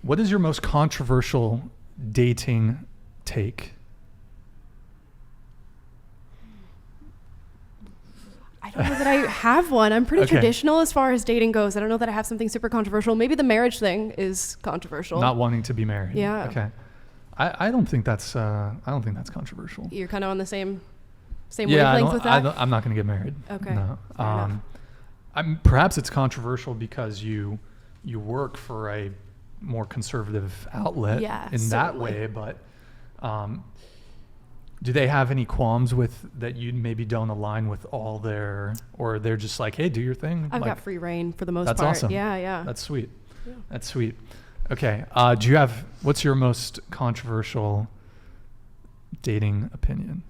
What is your most controversial dating take? I don't know that I have one. I'm pretty traditional as far as dating goes. I don't know that I have something super controversial. Maybe the marriage thing is controversial. Not wanting to be married. Yeah. Okay. I don't think that's controversial. You're kind of on the same wavelength with that? I'm not going to get married. Okay. No. Perhaps it's controversial because you work for a more conservative outlet in that way, but do they have any qualms with that you maybe don't align with all their, or they're just like, hey, do your thing? I've got free reign for the most part. That's awesome. Yeah. That's sweet. Yeah. That's sweet. Okay. What's your most controversial dating opinion?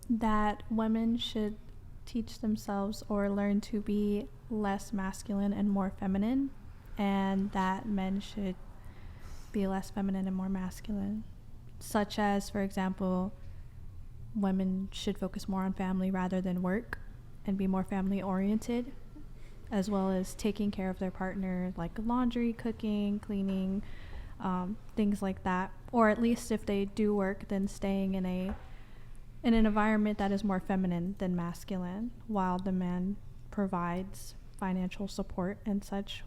That women should teach themselves or learn to be less masculine and more feminine, and that men should be less feminine and more masculine. Such as, for example, women should focus more on family rather than work and be more family oriented, as well as taking care of their partner, like laundry, cooking, cleaning, things like that. Or at least if they do work, then staying in an environment that is more feminine than masculine, while the man provides financial support and such,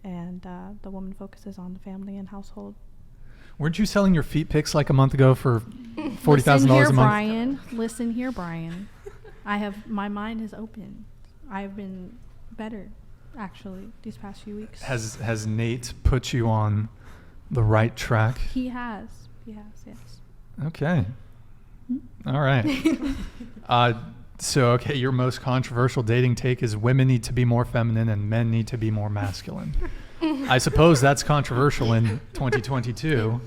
and the woman focuses on the family and household. Weren't you selling your feet pics like a month ago for $40,000 a month? Listen here, Brian. My mind is open. I've been better, actually, these past few weeks. Has Nate put you on the right track? He has, yes. Okay. All right. So, your most controversial dating take is women need to be more feminine and men need to be more masculine. I suppose that's controversial in 2022.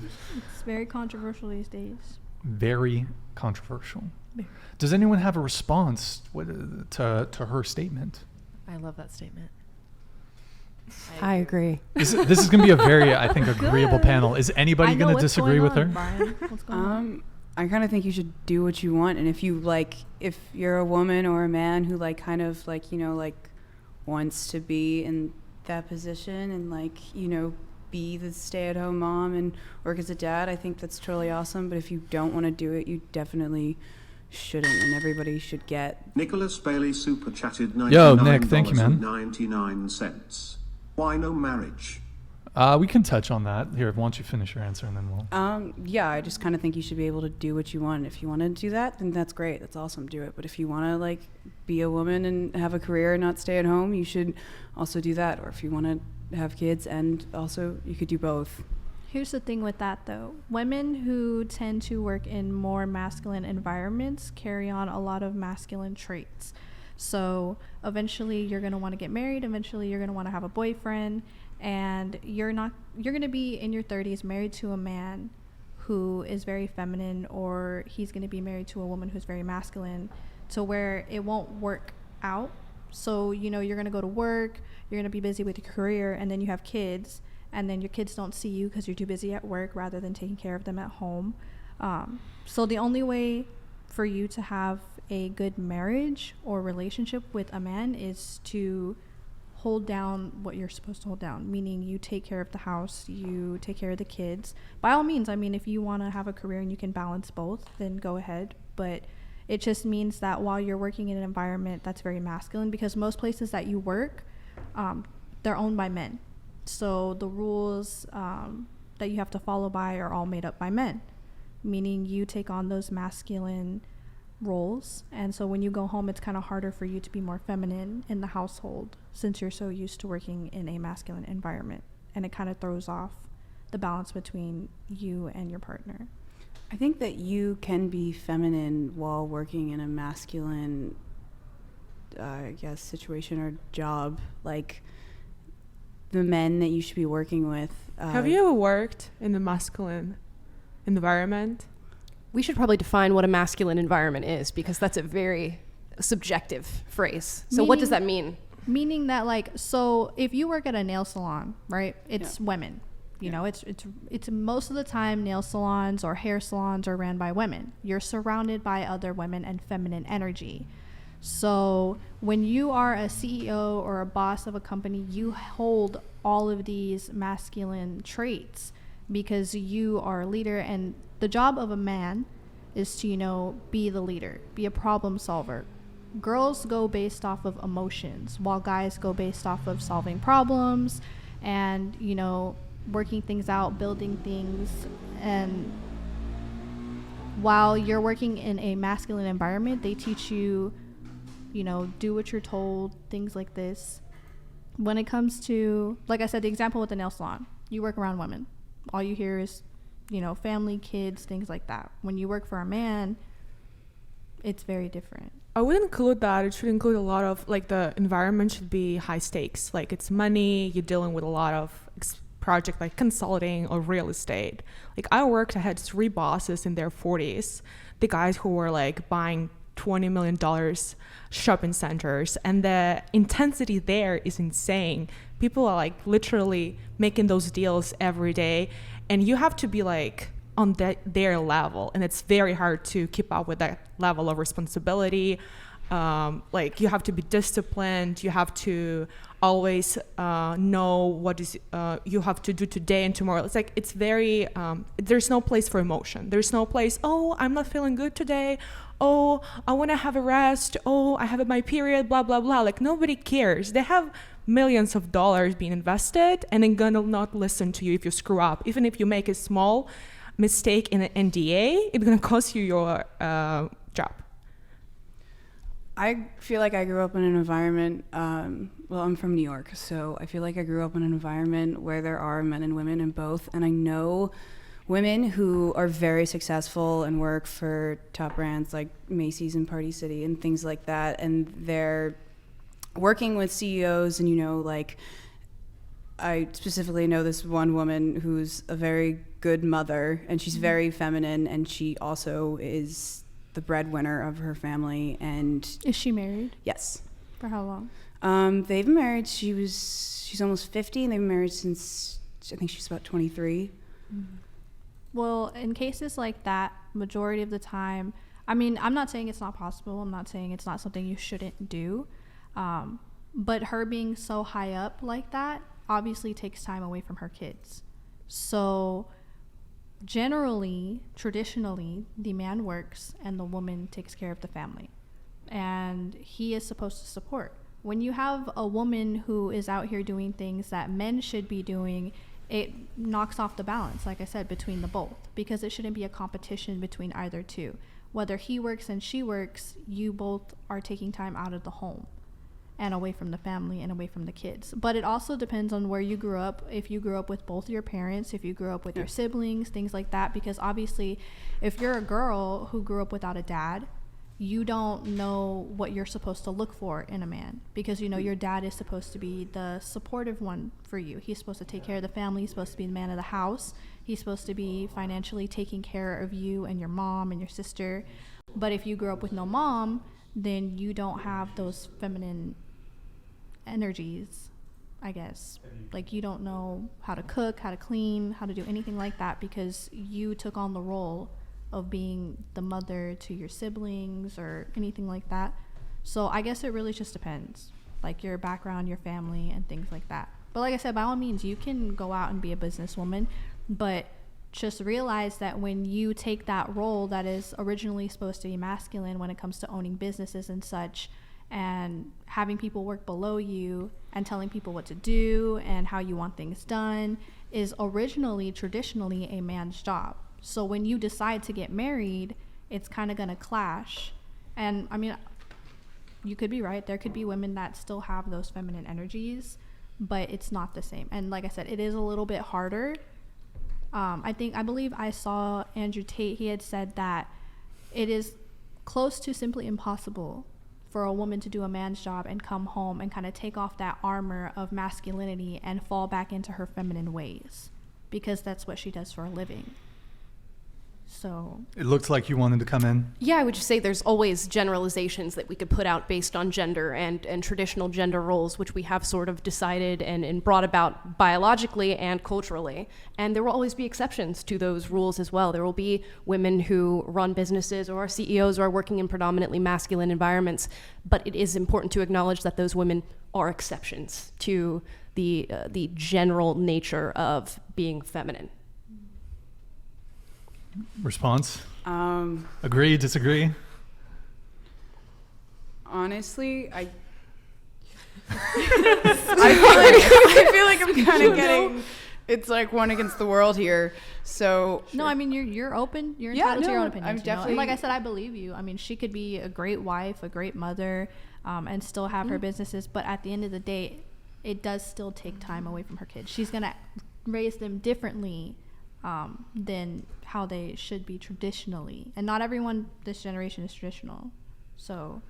It's very controversial these days. Very controversial. Does anyone have a response to her statement? I love that statement. I agree. This is going to be a very, I think, agreeable panel. Is anybody going to disagree with her? Brian? What's going on? I kind of think you should do what you want, and if you're a woman or a man who wants to be in that position and be the stay-at-home mom and work as a dad, I think that's totally awesome. But if you don't want to do it, you definitely shouldn't, and everybody should get. Nicholas Bailey super chatted $99. Yo, Nick, thank you, man. 99 cents. Why no marriage? We can touch on that here. Why don't you finish your answer and then we'll. Yeah, I just kind of think you should be able to do what you want. If you want to do that, then that's great. That's awesome. Do it. But if you want to be a woman and have a career and not stay at home, you should also do that. Or if you want to have kids and also you could do both. Here's the thing with that, though. Women who tend to work in more masculine environments carry on a lot of masculine traits. So eventually you're going to want to get married. Eventually you're going to want to have a boyfriend. And you're going to be in your 30s married to a man who is very feminine, or he's going to be married to a woman who's very masculine, to where it won't work out. So, you're going to go to work, you're going to be busy with your career, and then you have kids, and then your kids don't see you because you're too busy at work rather than taking care of them at home. So the only way for you to have a good marriage or relationship with a man is to hold down what you're supposed to hold down, meaning you take care of the house, you take care of the kids. By all means, if you want to have a career and you can balance both, then go ahead. But it just means that while you're working in an environment that's very masculine, because most places that you work, they're owned by men. So the rules that you have to follow by are all made up by men, meaning you take on those masculine roles, and so when you go home, it's kind of harder for you to be more feminine in the household since you're so used to working in a masculine environment, and it kind of throws off the balance between you and your partner. I think that you can be feminine while working in a masculine situation or job. Like the men that you should be working with. Have you ever worked in the masculine environment? We should probably define what a masculine environment is, because that's a very subjective phrase. So what does that mean? Meaning that so if you work at a nail salon, right, it's women. You know, it's most of the time nail salons or hair salons are ran by women. You're surrounded by other women and feminine energy. So when you are a CEO or a boss of a company, you hold all of these masculine traits. because you are a leader, and the job of a man is to, you know, be the leader, be a problem solver. Girls go based off of emotions, while guys go based off of solving problems and, you know, working things out, building things. And while you're working in a masculine environment, they teach you, you know, do what you're told, things like this. When it comes to, like I said, the example with the nail salon, you work around women. All you hear is, you know, family, kids, things like that. When you work for a man, it's very different. I would include that. It should include a lot of, like, the environment should be high stakes. Like, it's money, you're dealing with a lot of project like consulting or real estate. Like, I had 3 bosses in their 40s, the guys who were like buying $20 million shopping centers, and the intensity there is insane. People are like literally making those deals every day, and you have to be like on their level, and it's very hard to keep up with that level of responsibility. Like, you have to be disciplined, you have to always know what is you have to do today and tomorrow. It's like, it's very there's no place for emotion. There's no place, oh, I'm not feeling good today, oh, I want to have a rest, oh, I have my period, blah blah blah. Like, nobody cares. They have millions of dollars being invested, and they're gonna not listen to you if you screw up. Even if you make a small mistake in an NDA, it's gonna cost you your job. I feel like I grew up in an environment, well, I'm from New York, so I feel like I grew up in an environment where there are men and women in both, and I know women who are very successful and work for top brands like Macy's and Party City and things like that, and they're working with CEOs, and, you know, like, I specifically know this one woman who's a very good mother, and she's very feminine, and she also is the breadwinner of her family. And Is she married? yes. For how long? They've been married, she's almost 50, and they've been married since, I think she's about 23. Well, in cases like that, majority of the time, I mean, I'm not saying it's not possible, I'm not saying it's not something you shouldn't do, but her being so high up like that obviously takes time away from her kids. So generally, traditionally, the man works and the woman takes care of the family, and he is supposed to support. When you have a woman who is out here doing things that men should be doing, it knocks off the balance, like I said, between the both, because it shouldn't be a competition between either two. Whether he works and she works, you both are taking time out of the home and away from the family and away from the kids. But it also depends on where you grew up. If you grew up with both your parents, if you grew up with your siblings, things like that, because obviously if you're a girl who grew up without a dad, you don't know what you're supposed to look for in a man, because, you know, your dad is supposed to be the supportive one for you. He's supposed to take care of the family. He's supposed to be the man of the house. He's supposed to be financially taking care of you and your mom and your sister. But if you grew up with no mom, then you don't have those feminine energies, I guess. Like, you don't know how to cook, how to clean, how to do anything like that, because you took on the role of being the mother to your siblings or anything like that. So I guess it really just depends, like your background, your family, and things like that. But like I said, by all means, you can go out and be a businesswoman, but just realize that when you take that role that is originally supposed to be masculine when it comes to owning businesses and such, and having people work below you and telling people what to do and how you want things done, is originally, traditionally, a man's job. So when you decide to get married, it's kind of going to clash. And I mean, you could be right. There could be women that still have those feminine energies, but it's not the same. And like I said, it is a little bit harder. I believe I saw Andrew Tate. He had said that it is close to simply impossible for a woman to do a man's job and come home and kind of take off that armor of masculinity and fall back into her feminine ways, because that's what she does for a living. So it looks like you wanted to come in. Yeah, I would just say there's always generalizations that we could put out based on gender and traditional gender roles, which we have sort of decided and brought about biologically and culturally. And there will always be exceptions to those rules as well. There will be women who run businesses or are CEOs or are working in predominantly masculine environments. But it is important to acknowledge that those women are exceptions to the general nature of being feminine. Response? Um, Agree, disagree? honestly, I feel like I'm kind of getting. It's like one against the world here. So No, I mean you're open. You're Yeah, entitled to your no, own opinions. I'm You know? definitely- And like I said, I believe you. I mean, she could be a great wife, a great mother, and still have her businesses. But at the end of the day, it does still take time away from her kids. She's gonna raise them differently than how they should be traditionally. And not everyone this generation is traditional. So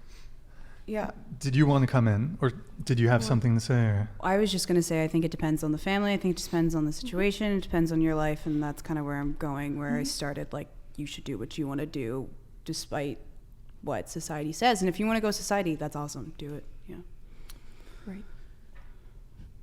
yeah, Did you want to come in, or did you have something to say? Or? I was just gonna say I think it depends on the family. I think it depends on the situation. It depends on your life, and that's kind of where I'm going. Where I started, like, you should do what you want to do, despite what society says. And if you want to go society, that's awesome. Do it. Yeah. right.